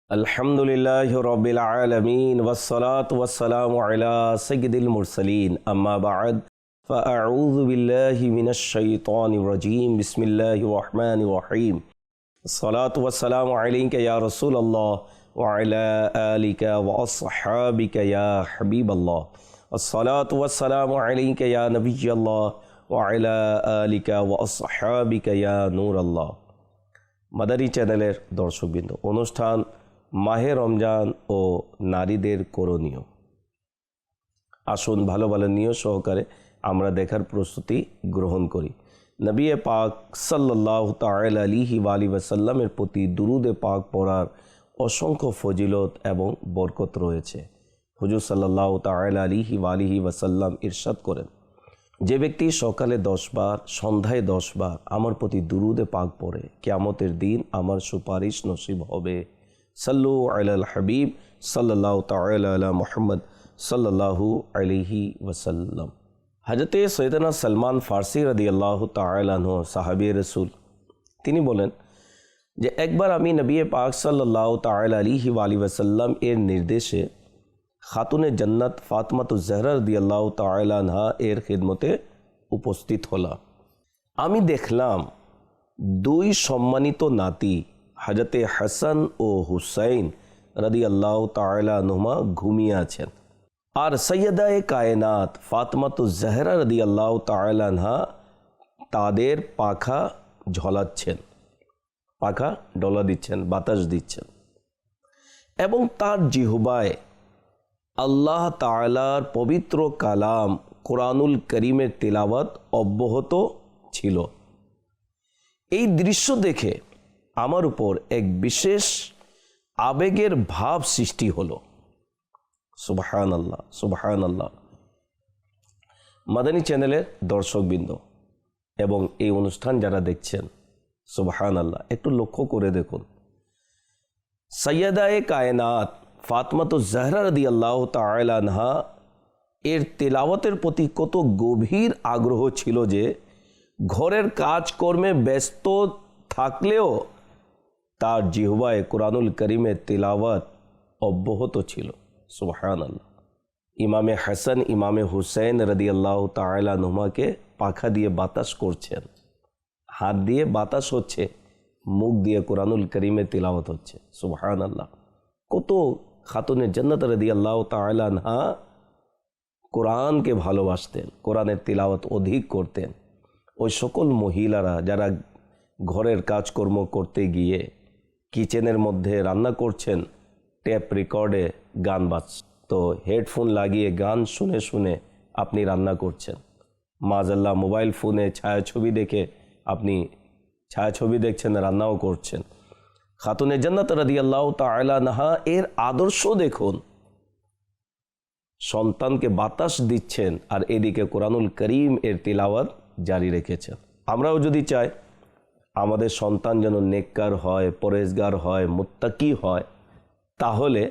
अल्हम्दुलिल्लाहि रब्बिल आलमीन वस्सलातु वस्सलामु अला सय्यिदिल मुरसलीन अम्मा बअद फ़अऊज़ु बिल्लाहि मिनश शैतानिर रजीम बिस्मिल्लाहिर रहमानिर रहीम अस्सलातु वस्सलामु अलैका या रसूलल्लाह व अला आलिका व अस्हाबिका या हबीबल्लाह अस्सलातु वस्सलामु अलैका या नबिय्यल्लाह व अला आलिका व अस्हाबिका या नूरल्लाह। মাদানী চ্যানেলের দর্শকবৃন্দ, অনুষ্ঠান মাহে রমজান ও নারীদের করণীয়। আসুন ভালো ভালো নিয়ত সহকারে আমরা দেখার প্রস্তুতি গ্রহণ করি। নবী পাক সাল্লাল্লাহু তাআলা আলাইহি ওয়াসাল্লামের প্রতি দুরুদে পাক পড়ার অসংখ্য ফজিলত এবং বরকত রয়েছে। হুজুর সাল্লাল্লাহু তাআলা আলাইহি ওয়াসাল্লাম ইরশাদ করেন, যে ব্যক্তি সকালে 10 বার সন্ধ্যায় 10 বার আমার প্রতি দুরুদে পাক পড়ে কিয়ামতের দিন আমার সুপারিশ নসিব হবে। সাল্লু আলাল হাবিব সাল্লাল্লাহু তাআলা আলা মুহাম্মদ সাল্লাল্লাহু আলাইহি ওয়াসাল্লাম। হযরতে সৈয়দনা সলমান ফারসি রাদিয়াল্লাহু তাআলা আনহু সাহাবী রাসূল, তিনি বলেন যে একবার আমি নবী পাক সাল্লাল্লাহু তাআলা আলাইহি ওয়াসাল্লাম এর নির্দেশে খাতুনে জন্নত ফাতেমাতুজ জহরা রাদিয়াল্লাহু তাআলা আনহা এর খিদমতে উপস্থিত হলাম। আমি দেখলাম দুই সম্মানিত নাতি হযরতে হাসান ও হুসাইন রাদিয়াল্লাহু তাআলা আনহুমা ঘুমিয়ে আছেন, আর সৈয়দায়ে কায়নাত ফাতেমাতুজ জহরা রাদিয়াল্লাহু তাআলা আনহা তাদের পাখা ঝলাচ্ছেন, পাখা ডলা দিচ্ছেন, বাতাস দিচ্ছেন, এবং তার জিহ্বায় আল্লাহ তাআলার পবিত্র কালাম কোরআনুল করিমের তিলাওয়াত অব্যাহত ছিল। এই দৃশ্য দেখে আমার উপর এক বিশেষ আবেগের ভাব সৃষ্টি হলো। সুবহানাল্লাহ, সুবহানাল্লাহ। মাদানী চ্যানেলের দর্শকবৃন্দ এবং এই অনুষ্ঠান যারা দেখছেন, সুবহানাল্লাহ, একটু লক্ষ্য করে দেখুন, সৈয়দায়ে কায়নাত ফাতেমাতুজ জহরা রাদিয়াল্লাহু তাআলা আনহা এর তেলাওয়াতের প্রতি কত গভীর আগ্রহ ছিল যে ঘরের কাজকর্মে ব্যস্ত থাকলেও তার জিহ্বায় কোরআনুল করিমের তেলাওয়াত অব্যাহত ছিল। সুবহানাল্লাহ। ইমামে হাসান ইমামে হুসাইন রাদিয়াল্লাহু তাআলা আনহুমাকে পাখা দিয়ে বাতাস করছেন, হাত দিয়ে বাতাস হচ্ছে, মুখ দিয়ে কোরআনুল করিমের তেলাওয়াত হচ্ছে। সুবহানাল্লাহ। কত খাতুনে জন্নত রাদিয়াল্লাহু তাআলা আনহা কোরআনকে ভালোবাসতেন, কোরআনের তিলাওয়াত অধিক করতেন। ওই সকল মহিলারা যারা ঘরের কাজকর্ম করতে গিয়ে কিচেনের মধ্যে রান্না করছেন, টেপ রেকর্ডে গান বাজছে, তো হেডফোন লাগিয়ে গান শুনে শুনে আপনি রান্না করছেন। মাজাল্লাহ, মোবাইল ফোনে ছায়াছবি দেখে আপনি ছায়াছবি দেখছেন, রান্নাও করছেন। খাতুনে জান্নাত রাদিয়াল্লাহু তাআলা আনহা এর আদর্শ দেখুন, সন্তানকে বাতাস দিচ্ছেন আর এদিকে কোরআনুল করিম এর তিলাওয়াত জারি রেখেছেন। আমরাও যদি চাই আমাদের সন্তান যেন নেককার হয়, পরেজগার হয়, মুত্তাকি হয়, তাহলে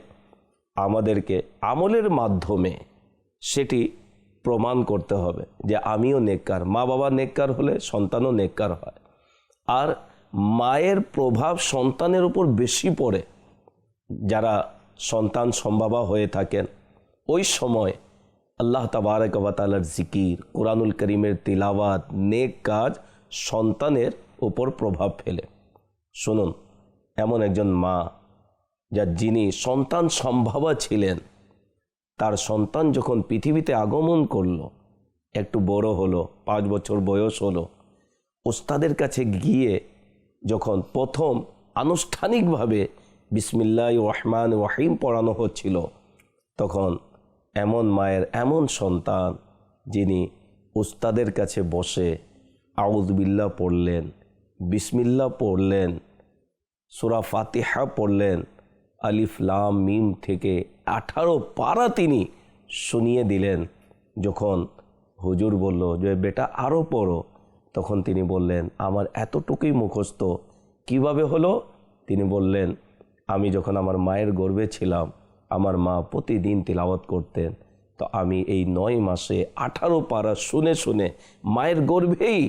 আমাদেরকে আমলের মাধ্যমে সেটি প্রমাণ করতে হবে যে আমিও নেককার। মা বাবা নেককার হলে সন্তানও নেককার হয়। আর মায়ের প্রভাব সন্তানের উপর বেশি পড়ে। যারা সন্তান সম্ভাবা হয়ে থাকেন, ওই সময় আল্লাহ তাবারক ওয়া তাআলার জিকির, কোরআনুল করিমের তিলাওয়াত, নেক কাজ সন্তানের উপর প্রভাব ফেলে। শুনুন, এমন একজন মা যিনি সন্তান সম্ভাবা ছিলেন, তার সন্তান যখন পৃথিবীতে আগমন করলো, একটু বড় হলো, 5 বছর বয়স হলো, ওস্তাদের কাছে গিয়ে যখন প্রথম আনুষ্ঠানিকভাবে বিসমিল্লাহির রহমানির রহিম পড়ানো হচ্ছিল, তখন এমন মায়ের এমন সন্তান যিনি উস্তাদের কাছে বসে আউযু বিল্লাহ পড়লেন, বিসমিল্লাহ পড়লেন, সূরা ফাতিহা পড়লেন, আলিফ লাম মিম থেকে 18 পারা তিনি শুনিয়ে দিলেন। যখন হুজুর বলল যে বেটা আরও পড়ো, তখন তিনি বললেন আমার এতটুকুই মুখস্থ। কিভাবে হলো? তিনি বললেন আমি যখন আমার মায়ের গর্ভে ছিলাম, আমার মা প্রতিদিন তিলাওয়াত করতেন, তো আমি এই 9 মাসে 18 পারা শুনে শুনে মায়ের গর্ভেই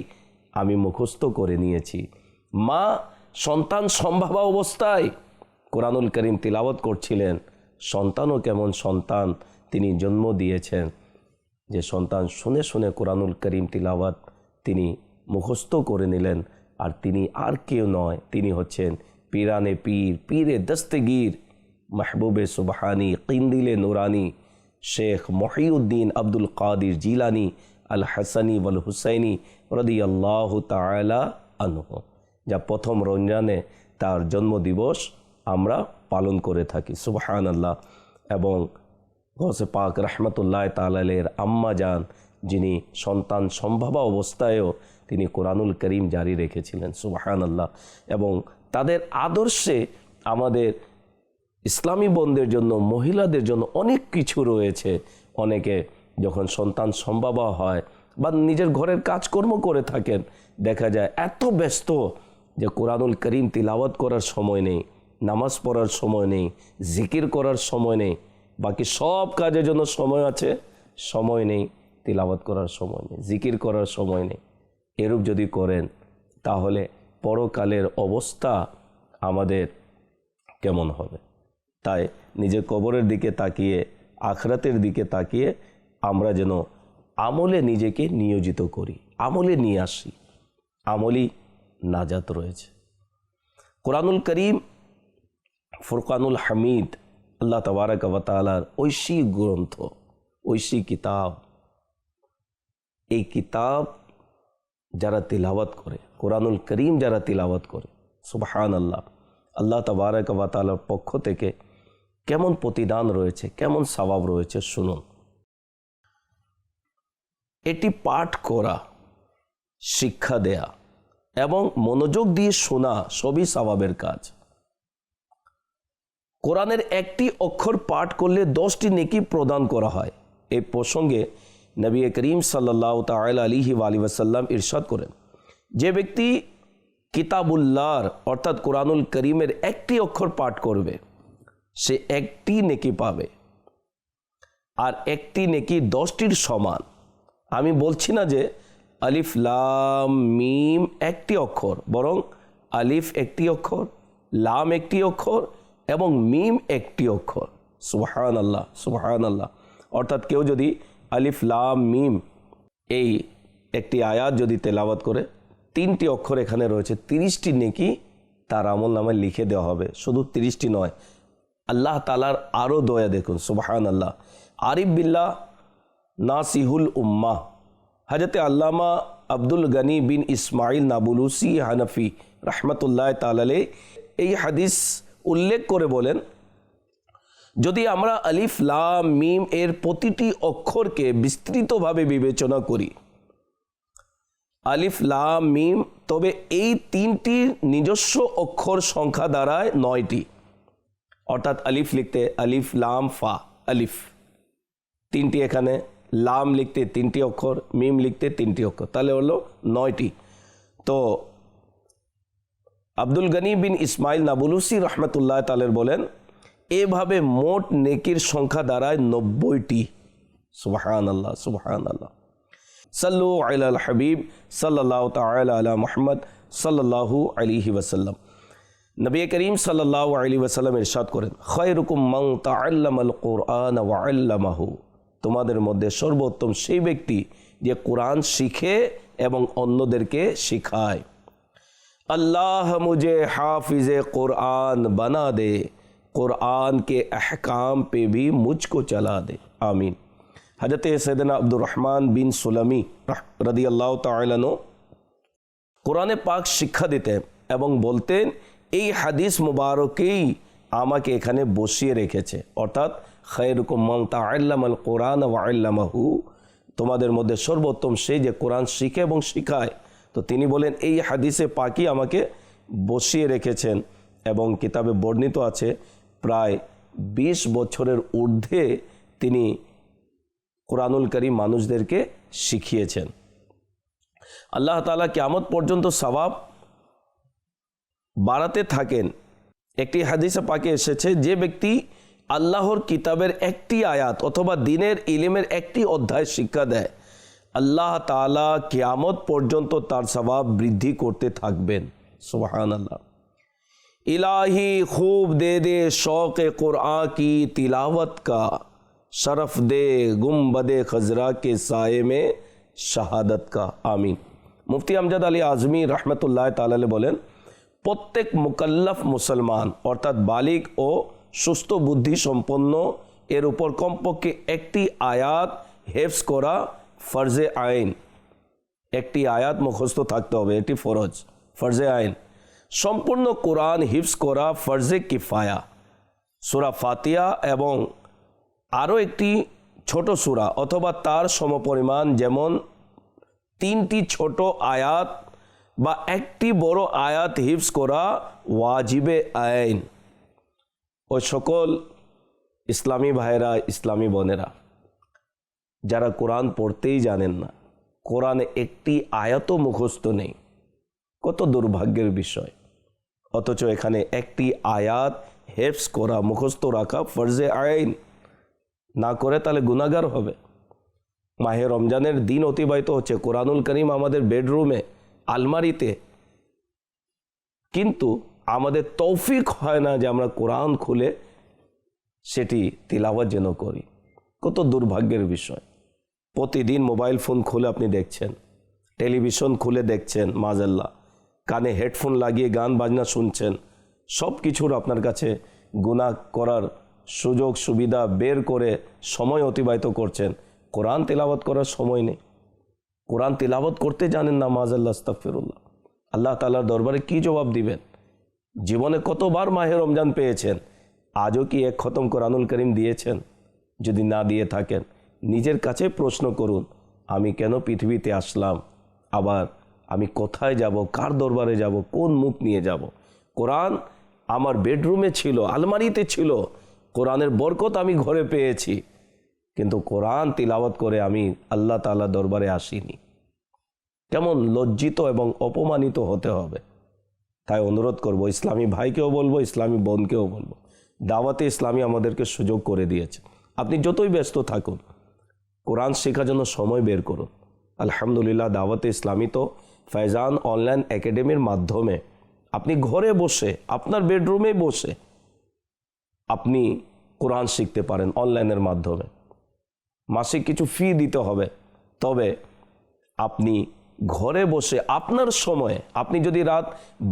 আমি মুখস্থ করে নিয়েছি। মা সন্তান সম্ভাবা অবস্থায় কোরআনুল করিম তিলাওয়াত করছিলেন, সন্তানও কেমন সন্তান তিনি জন্ম দিয়েছেন, যে সন্তান শুনে শুনে কোরআনুল করিম তিলাওয়াত তিনি মুখস্থ করে নিলেন। আর তিনি আর কেউ নয়, তিনি হচ্ছেন পীরানে পীর, পীরে দস্তগীর, মাহবুবে সুবহানি, কিন্দিলে নুরানি, শেখ মহিউদ্দিন আব্দুল কাদির জিলানি আল হাসানি ওয়াল হুসাইনি রাদিয়াল্লাহু তাআলা আনহু, যা প্রথম রমজানে তার জন্মদিবস আমরা পালন করে থাকি। সুবহানাল্লাহ। এবং গৌসে পাক রহমতুল্লাহ তাআলার আম্মা যান, যিনি সন্তান সম্ভবা অবস্থায়ও তিনি কোরআনুল করিম জারি রেখেছিলেন। সুবহানাল্লাহ। এবং তাদের আদর্শে আমাদের ইসলামী বোনদের জন্য, মহিলাদের জন্য অনেক কিছু রয়েছে। অনেকে যখন সন্তান সম্ভবা হয় বা নিজের ঘরের কাজকর্ম করে থাকেন, দেখা যায় এত ব্যস্ত যে কোরআনুল করিম তিলাওয়াত করার সময় নেই, নামাজ পড়ার সময় নেই, জিকির করার সময় নেই, বাকি সব কাজের জন্য সময় আছে, সময় নেই তিলাওয়াত করার সময় নেই, জিকির করার সময় নেই। এরূপ যদি করেন তাহলে পরকালের অবস্থা আমাদের কেমন হবে? তাই নিজের কবরের দিকে তাকিয়ে, আখরাতের দিকে তাকিয়ে আমরা যেন আমলে নিজেকে নিয়োজিত করি, আমলে নিয়ে আসি। আমলই নাজাত রয়েছে। কোরআনুল করিম ফুরকানুল হামিদ, আল্লাহ তাবারক ওয়া তাআলার ঐশী গ্রন্থ, ঐশী কিতাব। এই কিতাব যারা তিলাওয়াত করে, কোরআনুল করিম যারা তিলাওয়াত করে, সুবহানাল্লাহ, আল্লাহ তাবারক ওয়া তাআলার পক্ষ থেকে কেমন প্রতিদান রয়েছে, কেমন সওয়াব রয়েছে শুনুন। এটি পাঠ করা, শিক্ষা দেয়া এবং মনোযোগ দিয়ে শোনা সবই সওয়াবের কাজ। কোরআনের একটি অক্ষর পাঠ করলে 10টি নেকি প্রদান করা হয়। এই প্রসঙ্গে নবী করিম সাল্লাল্লাহু তাআলা আলাইহি ওয়াসাল্লাম ইরশাদ করেন, যে ব্যক্তি কিতাবুল্লাহর অর্থাৎ কোরআনুল করিমের একটি অক্ষর পাঠ করবে সে একটি নেকি পাবে, আর একটি নেকি 10টির সমান। আমি বলছি না যে আলিফ লাম মিম একটি অক্ষর, বরং আলিফ একটি অক্ষর, লাম একটি অক্ষর এবং মিম একটি অক্ষর। সুবহানাল্লাহ, সুবহানাল্লাহ। অর্থাৎ কেউ যদি আলিফ লাম মিম এই একটি আয়াত যদি তেলাওয়াত করে, 3টি অক্ষর এখানে রয়েছে, 30টি নেকি তার আমল নামায় লিখে দেওয়া হবে। শুধু 30টি নয়, আল্লাহ তাআলার আরও দয়া দেখুন। সুবহানাল্লাহ। আরিফ বিল্লাহ নাসিহুল উম্মাহ হযরতে আল্লামা আব্দুল গনি বিন ইসমাইল নাবুলুসি হানাফি রহমতুল্লাহ তাআলা আলাইহি এই হাদিস উল্লেখ করে বলেন, যদি আমরা আলিফ লাম মিম এর প্রতিটি অক্ষরকে বিস্তৃতভাবে বিবেচনা করি, আলিফ লাম মিম, তবে এই 3টির নিজস্ব অক্ষর সংখ্যা দাঁড়ায় 9টি। অর্থাৎ আলিফ লিখতে আলিফ লাম ফা, আলিফ 3টি এখানে, লাম লিখতে 3টি অক্ষর, মিম লিখতে 3টি অক্ষর, তাহলে হলো 9টি। তো আব্দুল গনি বিন ইসমাইল নাবুলুসি রহমতুল্লাহ তাআলা বলেন, এভাবে মোট নেকির সংখ্যা দাঁড়ায় 90টি। সুবহানাল্লাহ, সুবহানাল্লাহ। সাল্লু আলাল হাবিব সাল্লাল্লাহু তাআলা আলা মুহাম্মদ সাল্লাল্লাহু আলাইহি ওয়াসাল্লাম। নবী করিম সাল্লাল্লাহু আলাইহি ওয়াসাল্লাম ইরশাদ করেন, খায়রুকুম মান তাআল্লামাল কুরআন ওয়া আল্লামাহু, তোমাদের মধ্যে সর্বোত্তম সেই ব্যক্তি যে কোরআন শিখে এবং অন্যদেরকে শিখায়। अल्लाह मुझे हाफिज़ कुरान बना दे, कुरान के अहकाम पे भी मुझको चला दे, आमीन। हजरत सैयदना अब्दुर रहमान बिन सुलमी রাদিয়াল্লাহু তাআলা আনহু কোরআনে পাক শিক্ষা দিতেন এবং বলতেন, এই হাদিস মুবারকেই আমাকে এখানে বসিয়ে রেখেছে। অর্থাৎ খায়রুকুম মান তাআল্লামাল কুরআন ওয়া আল্লামাহু, তোমাদের মধ্যে সর্বোত্তম সেই যে কোরআন শিখে এবং শিখায়। তো তিনি বলেন এই হাদিসে পাকি আমাকে বসিয়ে রেখেছেন এবং কিতাবে বর্ণিত আছে প্রায় 20 বছরের ঊর্ধ্বে তিনি কোরআনুল কারীম মানুষদেরকে শিখিয়েছেন। আল্লাহ তাআলা কিয়ামত পর্যন্ত সওয়াব বাড়াতে থাকেন। একটি হাদিসে পাকে এসেছে, যে ব্যক্তি আল্লাহর কিতাবের একটি আয়াত অথবা দ্বীনের ইলমের একটি অধ্যায় শিক্ষা দেয়, আল্লাহ তাআলা কিয়ামত পর্যন্ত তার সওয়াব বৃদ্ধি করতে থাকবেন। সুবহানাল্লাহ। इलाही खूब दे दे शौक़ कुरान की तिलावत का, शरफ दे गुम्बदे खजरा के साये में शहादत का। आमीन। मुफ्ती আমজাদ আলী আজমি রহমতুল্লাহ তাআলা বলেন, প্রত্যেক মুকাল্লাফ মুসলমান অর্থাৎ বালিগ ও সুস্থ বুদ্ধি সম্পন্ন এর উপর কমপক্ষে একটি আয়াত হেফজ করা ফরজে আইন। একটি আয়াত মুখস্থ থাকতে হবে, এটি ফরজ, ফরজে আইন। সম্পূর্ণ কোরআন হিফজ করা ফরজে কিফায়া। সূরা ফাতিহা এবং আরও একটি ছোট সূরা অথবা তার সমপরিমাণ, যেমন 3টি ছোট আয়াত বা একটি বড় আয়াত হিফজ করা ওয়াজিবে আইন। ওই সকল ইসলামী ভাইরা, ইসলামী বোনেরা যারা কোরআন পড়তেই জানেন না, কোরআনে একটি আয়াতও মুখস্থ নেই, কত দুর্ভাগ্যের বিষয়। অথচ এখানে একটি আয়াত হেফজ করা, মুখস্থ রাখা ফরজে আইন। না করে তাহলে গুনাহগার হবে। মাহে রমজানের দিন অতিবাহিত হচ্ছে, কোরআনুল করিম আমাদের বেডরুমে, আলমারিতে, কিন্তু আমাদের তৌফিক হয় না যে আমরা কোরআন খুলে সেটি তিলাওয়াত যেন করি। কত দুর্ভাগ্যের বিষয়। প্রতিদিন মোবাইল ফোন খুলে আপনি দেখছেন, টেলিভিশন খুলে দেখছেন, মাজাল্লাহ, কানে হেডফোন লাগিয়ে গান বাজনা শুনছেন, সব কিছুর আপনার কাছে গুনাহ করার সুযোগ সুবিধা বের করে সময় অতিবাহিত করছেন। কোরআন তিলাওয়াত করার সময় নেই, কোরআন তিলাওয়াত করতে জানেন না, মাজাল্লাহ, আস্তাগফিরুল্লাহ। আল্লাহ তাআলার দরবারে কি জবাব দিবেন? জীবনে কতবার মাহে রমজান পেয়েছেন, আজও কি এক খতম কোরআনুল করিম দিয়েছেন? যদি না দিয়ে থাকেন, নিজের কাছে প্রশ্ন করুন, আমি কেন পৃথিবীতে আসলাম, আবার আমি কোথায় যাব, কার দরবারে যাব, কোন মুখ নিয়ে যাব? কোরআন আমার বেডরুমে ছিল, আলমারিতে ছিল, কোরআনের বরকত আমি ঘরে পেয়েছি, কিন্তু কোরআন তিলাওয়াত করে আমি আল্লাহ তাআলার দরবারে আসিনি। কেমন লজ্জিত এবং অপমানিত হতে হবে। তাই অনুরোধ করব, ইসলামী ভাইকেও বলবো, ইসলামী বোনকেও বলবো, দাওয়াতে ইসলামী আমাদেরকে সুযোগ করে দিয়েছে। আপনি যতই ব্যস্ত থাকুন, কোরআন শেখার জন্য সময় বের করুন। আলহামদুলিল্লাহ, দাওয়াতে ইসলামী তো ফয়জান অনলাইন একাডেমির মাধ্যমে আপনি ঘরে বসে, আপনার বেডরুমে বসে আপনি কোরআন শিখতে পারেন অনলাইনের মাধ্যমে। মাসিক কিছু ফি দিতে হবে, তবে আপনি ঘরে বসে আপনার সময়ে, আপনি যদি রাত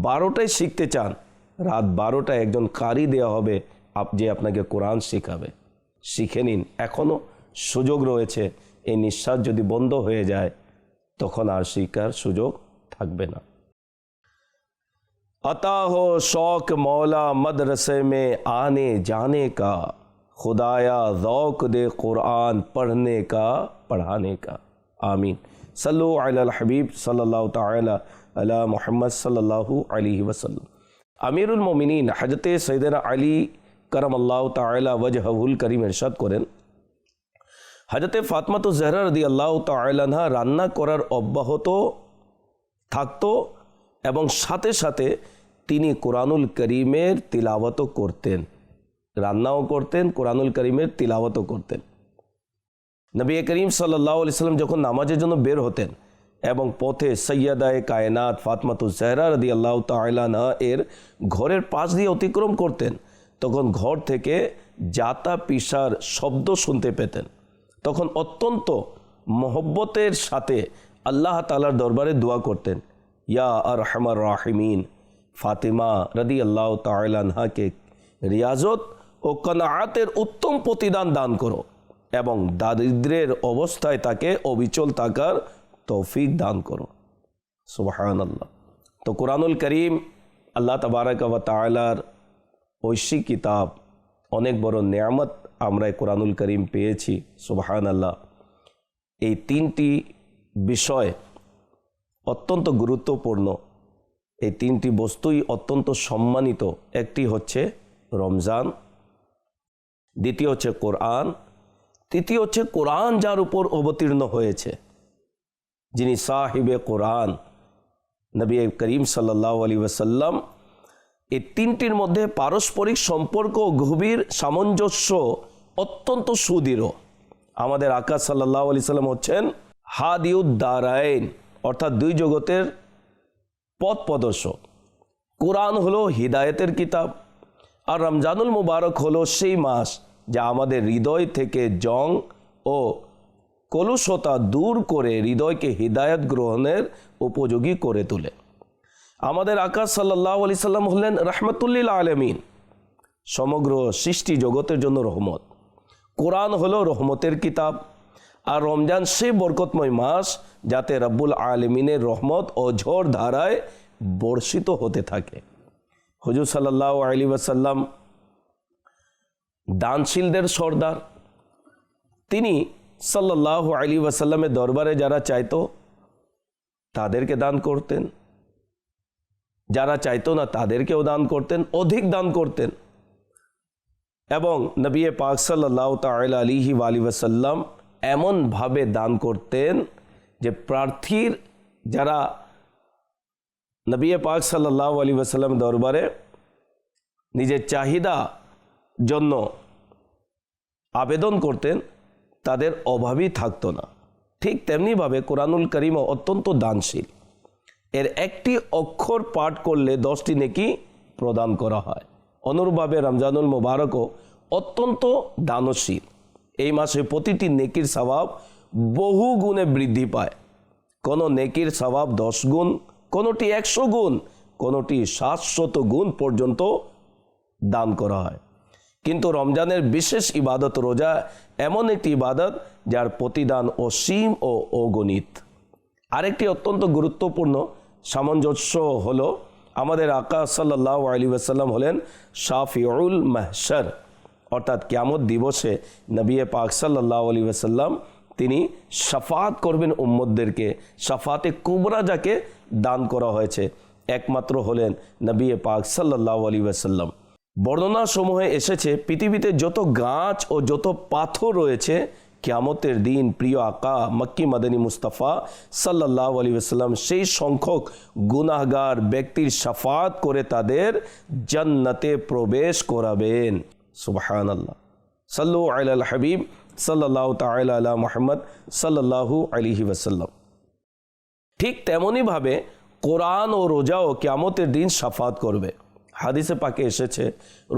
12টায় শিখতে চান, রাত 12টায় একজন কারি দেওয়া হবে যে আপনাকে কোরআন শেখাবে। শিখে নিন, এখনও সুযোগ রয়েছে। এই নিঃশ্বাস যদি বন্ধ হয়ে যায়, তখন আর শিখার সুযোগ থাকবে না। अता हो शौक मौला मदरसे में आने जाने का, खुदाया ज़ौक़ दे कुरान पढ़ने का, पढ़ाने का। आमीन। सल्लु अलल हबीब सल्लल्लाहु ताला अला मुहम्मद सल्लल्लाहु अलैहि वसल्लम। আমিরুল মুমিনিন হযরতে সৈয়দনা আলী করমল্লাহু তাআলা ওয়াজহুল করিম ইরশাদ করেন, হযরতে ফাতেমা জহরা রাদিয়াল্লাহু তাআলা আনহা রান্না করার অব্যাহত থাকতো এবং সাথে সাথে তিনি কোরআনুল করিমের তিলাওয়াতও করতেন। রান্নাও করতেন, কোরআনুল করিমের তিলাওয়াতও করতেন। নবী করিম সাল্লাল্লাহু আলাইহি সাল্লাম যখন নামাজের জন্য বের হতেন এবং পথে সৈয়দায়ে কায়নাত ফাতেমা জহরা রাদিয়াল্লাহু তাআলা আনহা এর ঘরের পাশ দিয়ে অতিক্রম করতেন, তখন ঘর থেকে জাতা পিসার শব্দ শুনতে পেতেন। তখন অত্যন্ত মহব্বতের সাথে আল্লাহ তাআলার দরবারে দোয়া করতেন, ইয়া আরহামার রাহিমিন, ফাতিমা রাদিয়াল্লাহু তাআলা আনহাকে রিয়াজত ও কনাআতের উত্তম প্রতিদান দান করো এবং দারিদ্র্যের অবস্থায় তাকে অবিচল থাকার তৌফিক দান করো। সুবহানাল্লাহ। তো কোরআনুল করিম আল্লাহ তাবারাকা ওয়া তাআলার ঐশী কিতাব, অনেক বড় নেয়ামত আমরা কোরআনুল করিম পেয়েছি। সুবহানাল্লাহ। এই 3টি বিষয় অত্যন্ত গুরুত্বপূর্ণ, এই 3টি বস্তুই অত্যন্ত সম্মানিত। একটি হচ্ছে রমজান, দ্বিতীয় হচ্ছে কোরআন, তৃতীয় হচ্ছে কোরআন যার উপর অবতীর্ণ হয়েছে, যিনি সাহিবে কোরআন নবী করিম সাল্লাল্লাহু আলাইহি ওয়াসাল্লাম। এই 3টির মধ্যে পারস্পরিক সম্পর্ক গভীর সামঞ্জস্য অত্যন্ত সুদৃঢ়। আমাদের আকা সাল্লাল্লাহু আলাইহি সাল্লাম হচ্ছেন হাদিউদ দারাইন, অর্থাৎ 2 জগতের পথ প্রদর্শক। কোরআন হলো হিদায়েতের কিতাব, আর রমজানুল মুবারক হলো সেই মাস যা আমাদের হৃদয় থেকে জং ও কলুষতা দূর করে হৃদয়কে হিদায়ত গ্রহণের উপযোগী করে তোলে। আমাদের আকা সাল্লাল্লাহু আলাইহি সাল্লাম হলেন রাহমাতুল্লিল আলামিন, সমগ্র সৃষ্টি জগতের জন্য রহমত। কোরআন হলো রহমতের কিতাব, আর রমজান সেই বরকতময় মাস যাতে রব্বুল আলমিনের রহমত ও ঝড় ধারায় বর্ষিত হতে থাকে। হুজুর সাল্লাল্লাহু আলাইহি ওয়াসাল্লাম দানশীলদের সর্দার। তিনি সাল্লাল্লাহু আলাইহি ওয়াসাল্লামের দরবারে যারা চাইতো তাদেরকে দান করতেন, যারা চাইতো না তাদেরকেও দান করতেন, অধিক দান করতেন। এবং নবী পাক সাল্লাল্লাহু তাআলা আলাইহি ওয়াসাল্লাম এমনভাবে দান করতেন যে প্রার্থীর যারা নবী পাক সাল্লাল্লাহু আলাইহি ওয়াসাল্লাম দরবারে নিজের চাহিদা জন্য আবেদন করতেন তাদের অভাবই থাকতো না। ঠিক তেমনিভাবে কোরআনুল কারীম অত্যন্ত দানশীল। এর একটি অক্ষর পাঠ করলে 10টি নেকি প্রদান করা হয়। অনুরূপভাবে রমজানুল মুবারকও অত্যন্ত দানশীল। এই মাসে প্রতিটি নেকির সওয়াব বহু গুণে বৃদ্ধি পায়। কোনো নেকির সওয়াব 10 গুণ, কোনোটি 100 গুণ, কোনোটি 700 গুণ পর্যন্ত দান করা হয়। কিন্তু রমজানের বিশেষ ইবাদত রোজা এমন একটি ইবাদত যার প্রতিদান অসীম ও অগণিত। আরেকটি অত্যন্ত গুরুত্বপূর্ণ সামঞ্জস্য হলো আমাদের আকা সাল্লাল্লাহু আলাইহি ওয়াসাল্লাম হলেন শাফিউল মাহশর, অর্থাৎ কিয়ামত দিবসে নবী পাক সাল্লাল্লাহু আলাইহি ওয়াসাল্লাম তিনি শাফাত করবেন উম্মতদেরকে। শাফাতে কুবরা যাকে দান করা হয়েছে একমাত্র হলেন নবী পাক সাল্লাল্লাহু আলাইহি ওয়াসাল্লাম। বর্ণনা সমূহে এসেছে পৃথিবীতে যত গাছ ও যত পাথর রয়েছে কিয়ামতের দিন প্রিয় আকা মক্কি মাদানী মুস্তাফা সাল্লাল্লাহু আলাইহি ওয়াসাল্লাম সেই সংখ্যক গুনাহগার ব্যক্তির শাফাত করে তাদের জান্নাতে প্রবেশ করাবেন। সুবহানাল্লাহ। সাল্লু আলাল হাবিব সাল্লাল্লাহু তাআলা আলা মুহাম্মদ সাল্লাল্লাহু আলাইহি ওয়াসাল্লাম। ঠিক তেমনিভাবে কোরআন ও রোজাও কিয়ামতের দিন শাফাত করবে। হাদিসে পাকে এসেছে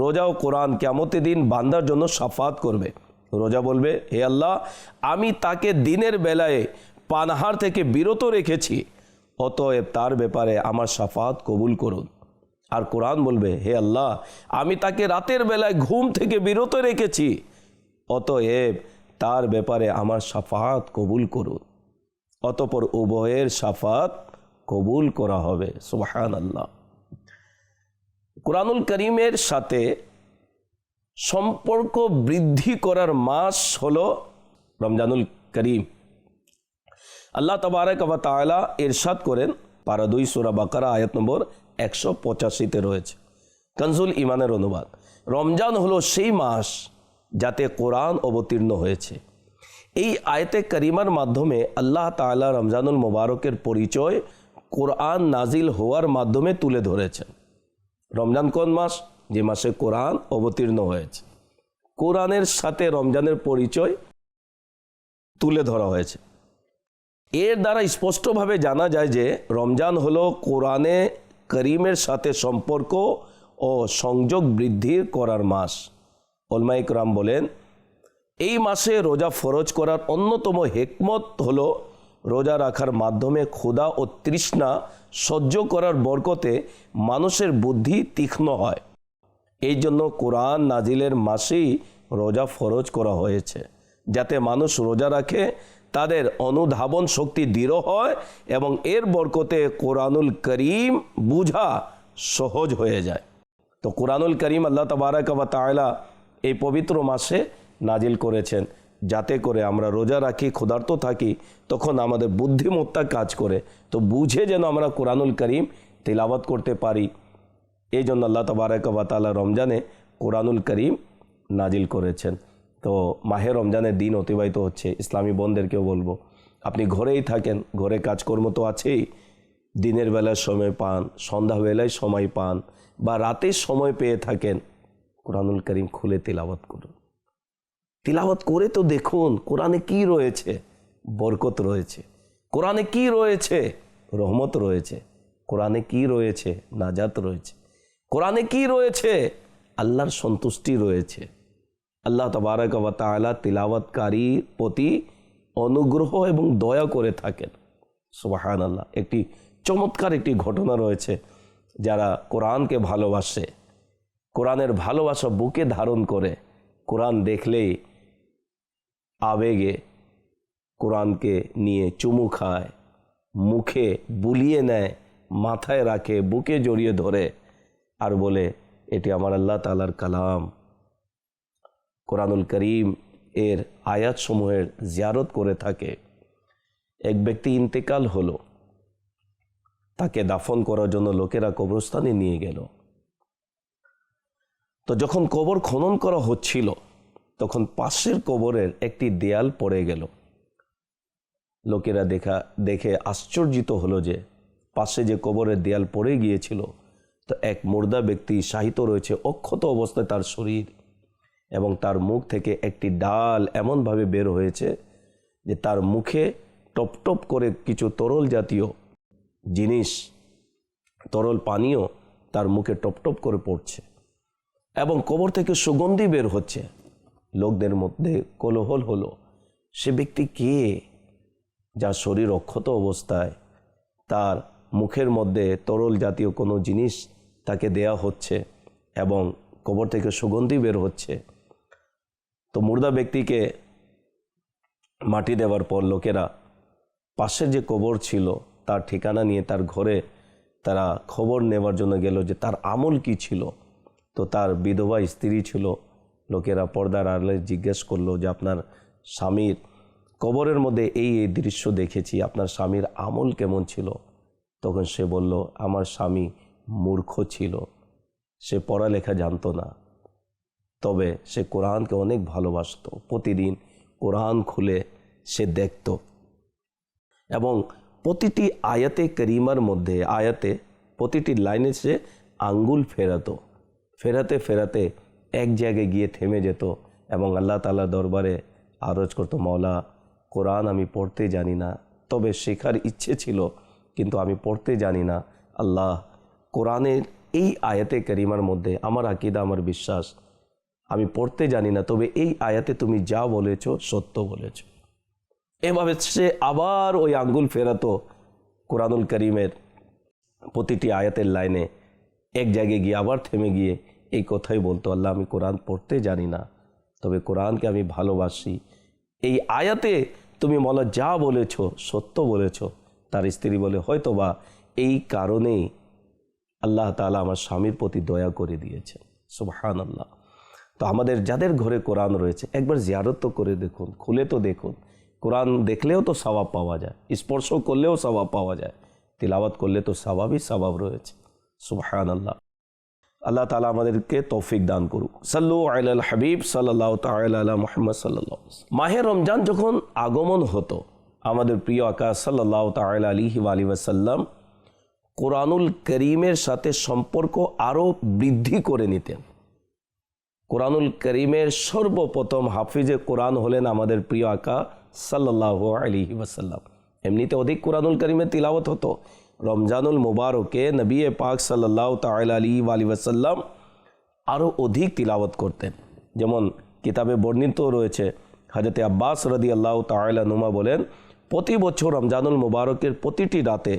রোজা ও কোরআন কিয়ামতের দিন বান্দার জন্য শাফাত করবে। রোজা বলবে, হে আল্লাহ, আমি তাকে দিনের বেলায় পানাহার থেকে বিরত রেখেছি, অতএব তার ব্যাপারে আমার শাফাত কবুল করুন। আর কোরআন বলবে, হে আল্লাহ, আমি তাকে রাতের বেলায় ঘুম থেকে বিরত রেখেছি, অতএব তার ব্যাপারে আমার শাফাত কবুল করুন। অতঃপর উভয়ের শাফাত কবুল করা হবে। সুবহানাল্লাহ। কোরআনুল কারীমের সাথে সম্পর্ক বৃদ্ধি করার মাস হলো রমজানুল করিম। আল্লাহ তাবারক ওয়া তাআলা ইরশাদ করেন, পারা 2 সূরা বাকারা আয়াত নম্বর 185-তে রয়েছে। কনজুল ইমানের অনুবাদ, রমজান হলো সেই মাস যাতে কোরআন অবতীর্ণ হয়েছে। এই আয়াতে কারিমার মাধ্যমে আল্লাহ তাআলা রমজানুল মুবারকের পরিচয় কোরআন নাজিল হওয়ার মাধ্যমে তুলে ধরেছেন। রমজান কোন মাস? যে মাসে কোরআন অবতীর্ণ হয়েছে। কোরআনের সাথে রমজানের পরিচয় তুলে ধরা হয়েছে। এর দ্বারা স্পষ্টভাবে জানা যায় যে রমজান হলো কোরআনে করিমের সাথে সম্পর্ক ও সংযোগ বৃদ্ধি করার মাস। উলামায়ে কেরাম বলেন, এই মাসে রোজা ফরজ করার অন্যতম হিকমত হলো রোজা রাখার মাধ্যমে ক্ষুধা ও তৃষ্ণা সহ্য করার বরকতে মানুষের বুদ্ধি তীক্ষ্ণ হয়। এই জন্য কোরআন নাজিলের মাসেই রোজা ফরজ করা হয়েছে, যাতে মানুষ রোজা রাখে তাদের অনুধাবন শক্তি দৃঢ় হয় এবং এর বরকতে কোরআনুল করিম বুঝা সহজ হয়ে যায়। তো কোরআনুল করিম আল্লাহ তাবারক ওয়া তাআলা এই পবিত্র মাসে নাজিল করেছেন, যাতে করে আমরা রোজা রাখি, ক্ষুধার্ত থাকি, তখন আমাদের বুদ্ধিমত্তা কাজ করে, তো বুঝে যেন আমরা কোরআনুল করিম তিলাওয়াত করতে পারি। এই জন্য আল্লাহ তাবারক ওয়া তাআলা রমজানে কোরআনুল করিম নাজিল করেছেন। তো মাহে রমজানের দিন অতিবাহিত হচ্ছে। ইসলামী বোনদেরকেও বলবো, আপনি ঘরেই থাকেন, ঘরে কাজকর্ম তো আছেই, দিনের বেলায় সময় পান, সন্ধ্যাবেলায় সময় পান, বা রাতে সময় পেয়ে থাকেন, কোরআনুল করিম খুলে তিলাওয়াত করুন। তিলাওয়াত করে তো দেখুন কোরআনে কি রয়েছে, বরকত রয়েছে, কোরআনে কি রয়েছে, রহমত রয়েছে। কোরআনে কি রয়েছে? নাজাত রয়েছে। কোরআনে কি রয়েছে? আল্লাহর সন্তুষ্টি রয়েছে। আল্লাহ তাবারক ওয়া তাআলা তিলাওয়াতকারীর প্রতি অনুগ্রহ এবং দয়া করে থাকেন। সুবহানাল্লাহ। একটি চমৎকার একটি ঘটনা রয়েছে। যারা কোরআনকে ভালোবাসে, কোরআনের ভালোবাসা বুকে ধারণ করে, কোরআন দেখলেই আবেগে কোরআনকে নিয়ে চুমু খায়, মুখে বুলিয়ে নেয়, মাথায় রাখে, বুকে জড়িয়ে ধরে আর বলে, এটি আমার আল্লাহ তাআলার কালাম। কোরআনুল করিম এর আয়াতসমূহের জিয়ারত করে থাকে। এক ব্যক্তি ইন্তেকাল হলো, তাকে দাফন করার জন্য লোকেরা কবরস্থানে নিয়ে গেল। তো যখন কবর খনন করা হচ্ছিল, তখন পাশের কবরের একটি দেয়াল পড়ে গেল। লোকেরা দেখে আশ্চর্যিত হলো যে পাশে যে কবরের দেয়াল পড়ে গিয়েছিল, তো এক মুর্দা ব্যক্তি শায়িত রয়েছে, অক্ষত অবস্থায় তার শরীর, এবং তার মুখ থেকে একটি ডাল এমনভাবে বের হয়েছে যে তার মুখে টপ টপ করে কিছু তরল জাতীয় জিনিস, তরল পানীয় তার মুখে টপ টপ করে পড়ছে, এবং কবর থেকে সুগন্ধি বের হচ্ছে। লোকদের মধ্যে কোলাহল হলো, সে ব্যক্তি কে? যার শরীর অক্ষত অবস্থায়, তার মুখের মধ্যে তরল জাতীয় কোনো জিনিস তাকে দেয়া হচ্ছে এবং কবর থেকে সুগন্ধি বের হচ্ছে। তো মুর্দা ব্যক্তিকে মাটি দেওয়ার পর লোকেরা পাশে যে কবর ছিল তার ঠিকানা নিয়ে তার ঘরে তারা খবর নেওয়ার জন্য গেল যে তার আমল কি ছিল। তো তার বিধবা স্ত্রী ছিল। লোকেরা পর্দার আড়ালে জিজ্ঞেস করলো যে আপনার স্বামীর কবরের মধ্যে এই দৃশ্য দেখেছি, আপনার স্বামীর আমল কেমন ছিল? তখন সে বলল, আমার স্বামী মূর্খ ছিল, সে পড়ালেখা জানতো না, তবে সে কোরআনকে অনেক ভালোবাসত। প্রতিদিন কোরআন খুলে সে দেখত এবং প্রতিটি আয়াতে করিমার মধ্যে, আয়াতে প্রতিটি লাইনে সে আঙ্গুল ফেরাতে ফেরাতে এক জায়গায় গিয়ে থেমে যেত এবং আল্লাহ তাআলার দরবারে আরজ করত, মওলা কোরআন আমি পড়তে জানি না, তবে শেখার ইচ্ছে ছিল, কিন্তু আমি পড়তে জানি না। আল্লাহ, কোরআনের এই আয়াতে করিমার মধ্যে আমার আকীদা, আমার বিশ্বাস, আমি পড়তে জানি না, তবে এই আয়াতে তুমি যা বলেছ সত্য বলেছ। এভাবে সে আবার ওই আঙ্গুল ফেরাতো কোরআনুল করিমের প্রতিটি আয়াতের লাইনে, এক জায়গায় গিয়ে আবার থেমে গিয়ে এই কথাই বলতো, আল্লাহ আমি কোরআন পড়তে জানি না, তবে কোরআনকে আমি ভালোবাসি। এই আয়াতে তুমি মওলা যা বলেছ সত্য বলেছ। তার স্ত্রী বলে, হয়তো বা এই কারণেই আল্লাহ তাআলা আমার স্বামীর প্রতি দয়া করে দিয়েছেন। সুবহানাল্লাহ। তো আমাদের যাদের ঘরে কোরআন রয়েছে একবার জিয়ারত তো করে দেখুন, খুলে তো দেখুন। কোরআন দেখলেও তো সওয়াব পাওয়া যায়, স্পর্শ করলেও সওয়াব পাওয়া যায়, তিলাওয়াত করলে তো সওয়াবই সওয়াব রয়েছে। সুবহানাল্লাহ। আল্লাহ তাআলা আমাদেরকে তৌফিক দান করুক। সাল্লু আলাল হাবিব সাল্লাল্লাহু তাআলা আলা মুহাম্মদ সাল্লাল্লাহু আলাইহি ওয়াসাল্লাম। মাহে রমজান যখন আগমন হতো, আমাদের প্রিয় আকা সাল্লাল্লাহু তাআলা আলাইহি ওয়াসাল্লাম কোরআনুল করিমের সাথে সম্পর্ক আরও বৃদ্ধি করে নিতেন। কোরআনুল করিমের সর্বপ্রথম হাফিজে কোরআন হলেন আমাদের প্রিয় আকা সাল্লাল্লাহু আলাইহি ওয়াসাল্লাম। এমনিতে অধিক কোরআনুল করিমের তিলাওয়াত হতো। রমজানুল মুবারকে নবী পাক সাল্লাল্লাহু তাআলা আলাইহি ওয়াসাল্লাম আরও অধিক তিলাওয়াত করতেন। যেমন কিতাবে বর্ণিত রয়েছে, হযরত আব্বাস রাদিয়াল্লাহু তাআলা আনহুমা বলেন, প্রতি বছর রমজানুল মুবারকের প্রতিটি রাতে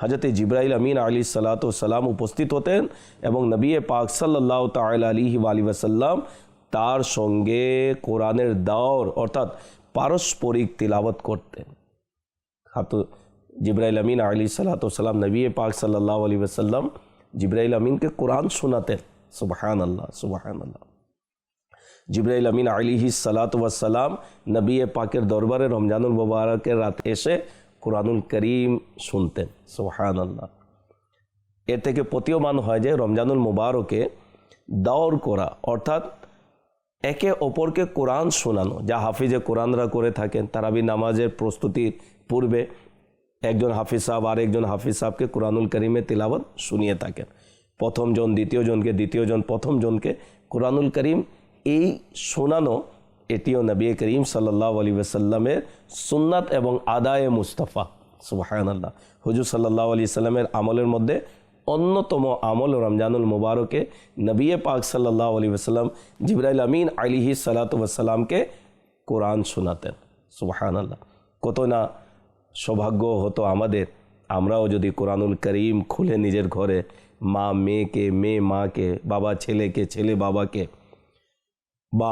হযরত জিবরাইল আমিন আলাইহিস সালাতু ওয়াস সালাম উপস্থিত হতেন এবং নবী পাক সাল্লাল্লাহু তাআলা আলাইহি ওয়াসাল্লাম তার সঙ্গে কোরআনের দাওর অর্থাৎ পারস্পরিক তিলাওয়াত করতেন। জিবরাইল আমিন আলাইহিস সালাতু ওয়াস সালাম নবী পাক সাল্লাল্লাহু আলাইহি ওয়াসাল্লাম জিবরাইল আমিনকে কোরআন শোনাতেন। সুবহানাল্লাহ, সুবহানাল্লাহ। জিবরাইল আমিন আলাইহিস সালাতু ওয়াস সালাম নবী পাকের দরবারে রমজানুল মুবারকের রাতে এসে কোরআনুল করিম শুনতেন। সুবহানাল্লাহ। এর থেকে প্রতীয়মান হয় যে রমজানুল মুবারকে দাওর করা অর্থাৎ একে অপরকে কোরআন শোনানো, যা হাফিজে কোরআনরা করে থাকেন। তারাবি নামাজের প্রস্তুতির পূর্বে একজন হাফিজ সাহেব আর একজন হাফিজ সাহেবকে কোরআনুল করিমে তিলাওয়াত শুনিয়ে থাকেন। প্রথম জন দ্বিতীয় জনকে, দ্বিতীয় জন প্রথম জনকে কোরআনুল করিম এই শোনানো, এটিও নবী করিম সাল্লাল্লাহু আলাইহি ওয়াসাল্লামের সুন্নাত এবং আদায়ে মুস্তাফা। সুবহানাল্লাহ। হুজুর সাল্লাল্লাহু আলাইহি সাল্লামের আমলের মধ্যে অন্যতম আমল রমজানুল মুবারকে নবী পাক সাল্লাল্লাহু আলাইহি ওয়াসাল্লাম জিবরাইল আমিন আলাইহিস সালাতু ওয়াস সালামকে কোরআন শোনাতেন। সুবহানাল্লাহ। কত না সৌভাগ্য হতো আমাদের, আমরাও যদি কোরআনুল করিম খুলে নিজের ঘরে মা মেয়েকে, মেয়ে মাকে, বাবা ছেলেকে, ছেলে বাবাকে, বা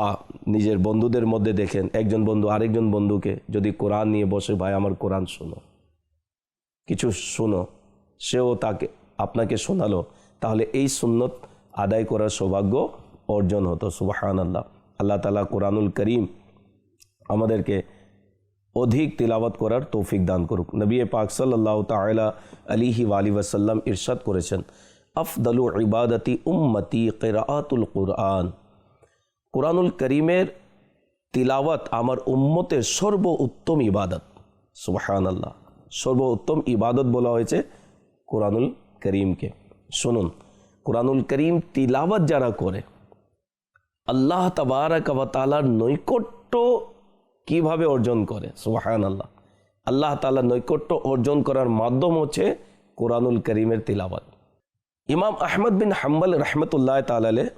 নিজের বন্ধুদের মধ্যে দেখেন একজন বন্ধু আরেকজন বন্ধুকে যদি কোরআন নিয়ে বসে, ভাই আমার কোরআন শোনো, কিছু শোনো, সেও তাকে আপনাকে শোনালো, তাহলে এই সুন্নত আদায় করার সৌভাগ্য অর্জন হতো। সুবহানাল্লাহ। আল্লাহ তাআলা কোরআনুল করিম আমাদেরকে অধিক তিলাওয়াত করার তৌফিক দান করুক। নবী পাক সাল্লাল্লাহু তাআলা আলাইহি ওয়াসাল্লাম ইরশাদ করেছেন, আফদালু ইবাদাতি উম্মতি কিরাআতুল কুরআন। কোরআনুল করিমের তিলাওয়াত আমার উম্মতের সর্বোত্তম ইবাদত। সুবহানাল্লাহ। সর্বোত্তম ইবাদত বলা হয়েছে কোরআনুল করিমকে। শুনুন, কোরআনুল করিম তিলাওয়াত যারা করে আল্লাহ তাবারাক ওয়া তাআলার নৈকট্য কিভাবে অর্জন করে। সুবহানাল্লাহ। আল্লাহ তাআলার নৈকট্য অর্জন করার মাধ্যম হচ্ছে কোরআনুল করিমের তিলাওয়াত। ইমাম আহমদ বিন হাম্বল রহমতুল্লাহ তাআলা আলাইহি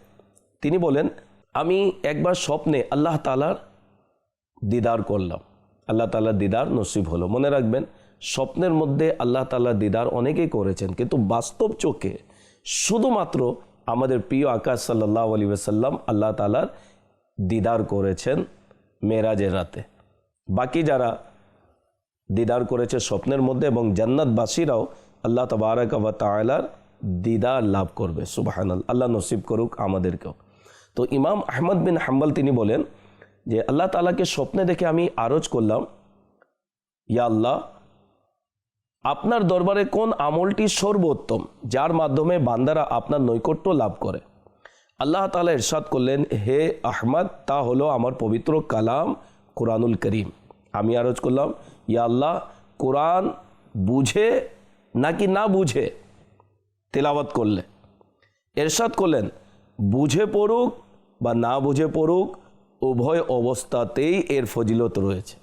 তিনি বলেন, আমি একবার স্বপ্নে আল্লাহ তাআলার দিদার করলাম, আল্লাহ তাআলার দিদার নসিব হলো। মনে রাখবেন, স্বপ্নের মধ্যে আল্লাহ তাআলার দিদার অনেকেই করেছেন, কিন্তু বাস্তব চোখে শুধুমাত্র আমাদের প্রিয় আকাশ সাল্লাল্লাহু আলাইহি ওয়াসাল্লাম আল্লাহ তাআলার দিদার করেছেন মেরাজের রাতে। বাকি যারা দিদার করেছে স্বপ্নের মধ্যে, এবং জান্নাতবাসীরাও আল্লাহ তাবারাক ওয়া তাআলার দিদার লাভ করবে। সুবহানাল্লাহ। আল্লাহ নসিব করুক আমাদেরকেও। তো ইমাম আহমদ বিন হাম্বল তিনি বলেন যে আল্লাহ তাআলাকে স্বপ্নে দেখে আমি আরজ করলাম, ইয়া আল্লাহ, আপনার দরবারে কোন আমলটি সর্বোত্তম যার মাধ্যমে বান্দারা আপনার নৈকট্য লাভ করে। আল্লাহ তাআলা ইরশাদ করলেন, হে আহমদ, তা হলো আমার পবিত্র কালাম কোরআনুল করিম। আমি আরজ করলাম, ইয়া আল্লাহ, কোরআন বুঝে নাকি না বুঝে তেলাওয়াত করলে। ইরশাদ করলেন, বুঝে পড়ুক বা না বুঝে পড়ুক, উভয় অবস্থাতেই এর ফজিলত রয়েছে।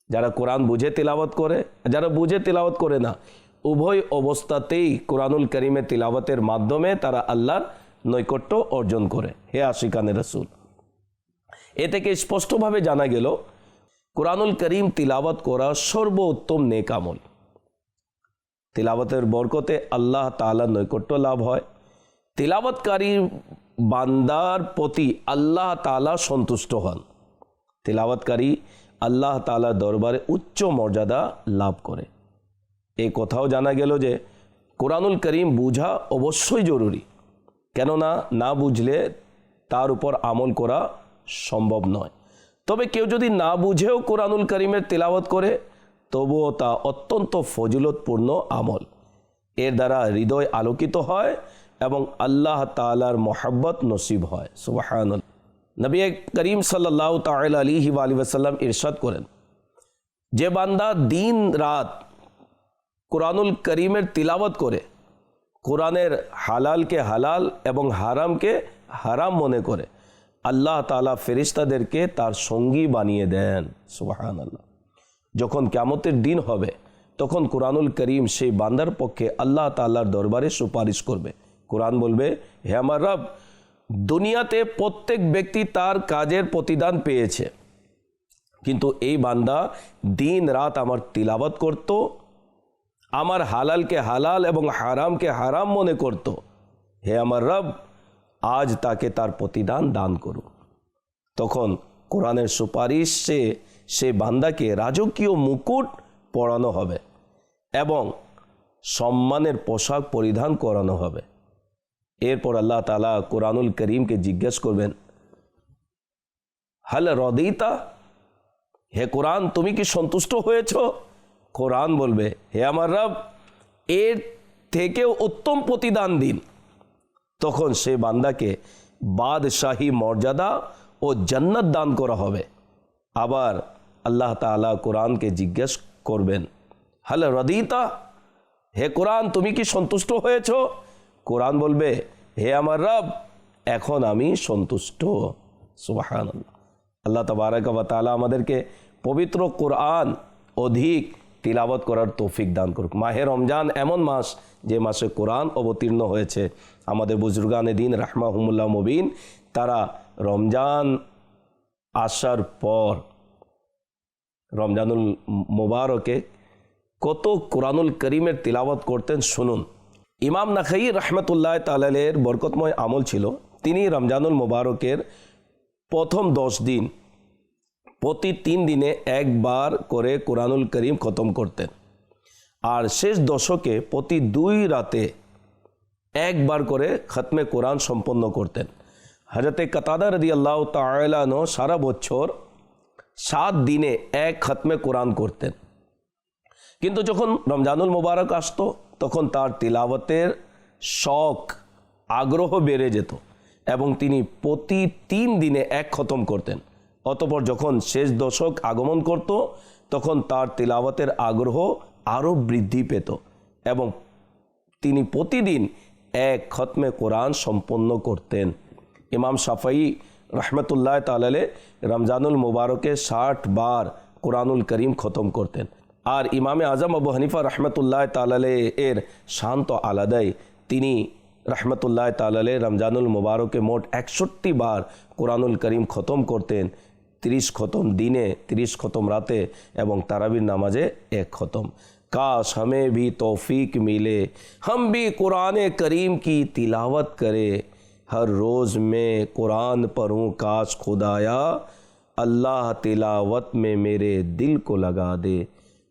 যারা কোরআন বুঝে তেলাওয়াত করে, যারা বুঝে তেলাওয়াত করে না, উভয় অবস্থাতেই কোরআনুল করিমের তিলাওয়াতের মাধ্যমে তারা আল্লাহর নৈকট্য অর্জন করে। হে আশিকানে রাসূল, এ থেকে স্পষ্টভাবে জানা গেল কোরআনুল করিম তিলাওয়াত করা সর্বোত্তম নেক আমল। তিলাওয়াতের বরকতে আল্লাহ তাআলার নৈকট্য লাভ হয়। তিলাওয়াতকারী বান্দার প্রতি আল্লাহ তাআলা সন্তুষ্ট হন। তিলাওয়াতকারী আল্লাহ তাআলার দরবারে উচ্চ মর্যাদা লাভ করে। এই কথাও জানা গেল যে কোরআনুল করিম বুঝা অবশ্যই জরুরি, কেননা না বুঝলে তার উপর আমল করা সম্ভব নয়। তবে কেউ যদি না বুঝেও কোরআনুল করিমের তিলাওয়াত করে, তবুও তা অত্যন্ত ফজিলতপূর্ণ আমল। এর দ্বারা হৃদয় আলোকিত হয় এবং আল্লাহ তাআলার মহব্বত নসিব হয়। সুবহানাল্লাহ। নবী করিম সাল্লাল্লাহু তাআলা আলাইহি ওয়াসাল্লাম ইরশাদ করেন, যে বান্দা দিন রাত কোরআনুল করিমের তিলাওয়াত করে, কোরআনের হালালকে হালাল এবং হারামকে হারাম মনে করে, আল্লাহ তাআলা ফেরেশতাদেরকে তার সঙ্গী বানিয়ে দেন। সুবহানাল্লাহ। যখন কিয়ামতের দিন হবে, তখন কোরআনুল করিম সেই বান্দার পক্ষে আল্লাহ তাআলার দরবারে সুপারিশ করবে। কোরআন বলবে, হে আমার রব, দুনিয়াতে প্রত্যেক ব্যক্তি তার কাজের প্রতিদান পেয়েছে, কিন্তু এই বান্দা দিন রাত আমার তিলাওয়াত করত, আমার হালালকে হালাল এবং হারামকে হারাম মনে করত। হে আমার রব, আজ তাকে তার প্রতিদান দান করুন। তখন কোরআনের সুপারিশে সে বান্দাকে রাজকীয় মুকুট পরানো হবে এবং সম্মানের পোশাক পরিধান করানো হবে। এরপর আল্লাহ তাআলা কোরআনুল করিমকে জিজ্ঞেস করবেন, হাল রদিতা, হে কোরআন, তুমি কি সন্তুষ্ট হয়েছ? কোরআন বলবে, হে আমার রব, এর থেকেও উত্তম প্রতিদান দিন। তখন সে বান্দাকে বাদশাহী মর্যাদা ও জান্নাত দান করা হবে। আবার আল্লাহ তাআলা কোরআনকে জিজ্ঞেস করবেন, হাল রদিতা, হে কোরআন, তুমি কি সন্তুষ্ট হয়েছ? কোরআন বলবে, হে আমার রব, এখন আমি সন্তুষ্ট। সুবহানাল্লাহ। আল্লাহ তাবারাক ওয়া তাআলা আমাদেরকে পবিত্র কোরআন অধিক তিলাওয়াত করার তৌফিক দান করুক। মাহে রমজান এমন মাস যে মাসে কোরআন অবতীর্ণ হয়েছে। আমাদের বুজুর্গানে দিন রাহমাহুমুল্লাহ মুবিন তারা রমজান আসার পর রমজানুল মুবারকে কত কোরআনুল করিমের তিলাওয়াত করতেন শুনুন। ইমাম নাখাই রহমতুল্লাহ তাআলার বরকতময় আমল ছিল, তিনি রমজানুল মুবারকের প্রথম 10 দিন প্রতি 3 দিনে একবার করে কোরআনুল করিম খতম করতেন, আর শেষ দশকে প্রতি 2 রাতে একবার করে খতমে কোরআন সম্পন্ন করতেন। হযরতে কাতাদা রাদিয়াল্লাহু তাআলা আনহু সারা বছর 7 দিনে এক খতমে কোরআন করতেন, কিন্তু যখন রমজানুল মুবারক আসতো তখন তার তিলাওয়াতের শখ আগ্রহ বেড়ে যেত এবং তিনি প্রতি 3 দিনে এক খতম করতেন। অতঃপর যখন শেষ দশক আগমন করত তখন তার তিলাওয়াতের আগ্রহ আরও বৃদ্ধি পেত এবং তিনি প্রতিদিন এক খতমে কোরআন সম্পন্ন করতেন। ইমাম শাফাঈ রহমতুল্লাহ তাআলা রমজানুল মুবারকে 60 বার কোরআনুল করিম খতম করতেন, আর ইমামে আজম আবু হানিফা রহমতুল্লাহ তাআলা এর শান তো আলাদাই। তিনি রহমতুল্লাহ তাআলা রমজানুল মুবারকে মোট 61 বার কোরআনুল করিম খতম করতেন, 30 খতম দিনে, 30 খতম রাতে এবং তারাবির নামাজে 1 খতম। काश हमें भी तौफीक मिले, हम भी कुरान करीम की तिलावत करें, हर रोज़ में कुरान पढ़ूँ, काश खुदाया अल्लाह तिलावत में मेरे दिल को लगा दे,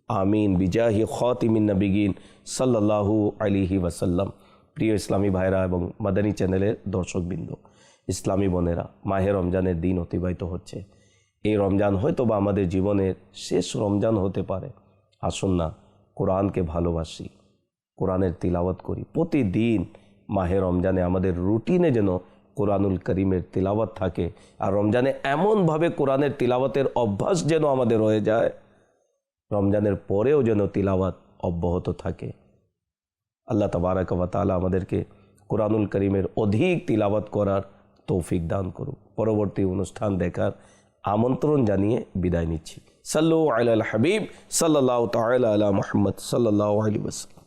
आमीन बिजाहि खातिमिन नबीयीन सल्लल्लाहु अलैहि वसल्लम। প্রিয় ইসলামী ভাইরা এবং মাদানী চ্যানেলের দর্শকবৃন্দ, ইসলামী বোনেরা, মাহে রমজানের দিন অতিবাহিত হচ্ছে। এই রমজান হয়তো বা আমাদের জীবনের শেষ রমজান হতে পারে। আসুন না কোরআনকে ভালোবাসি, কোরআনের তিলাওয়াত করি প্রতিদিন। মাহে রমজানে আমাদের রুটিনে যেন কোরআনুল করিমের তিলাওয়াত থাকে, আর রমজানে এমনভাবে কোরআনের তিলাওয়াতের অভ্যাস যেন আমাদের হয়ে যায়, রমজানের পরেও যেন তিলাওয়াত অব্যাহত থাকে। আল্লাহ তাবারাক ওয়া তাআলা আমাদেরকে কোরআনুল করিমের অধিক তিলাওয়াত করার তৌফিক দান করুক। পরবর্তী অনুষ্ঠান দেখার আমন্ত্রণ জানিয়ে বিদায় নিচ্ছি। সাল্লু আলাল হাবিব সাল্লাল্লাহু তাআলা আলা মুহাম্মদ সাল্লাল্লাহু আলাইহি ওয়াসাল্লাম।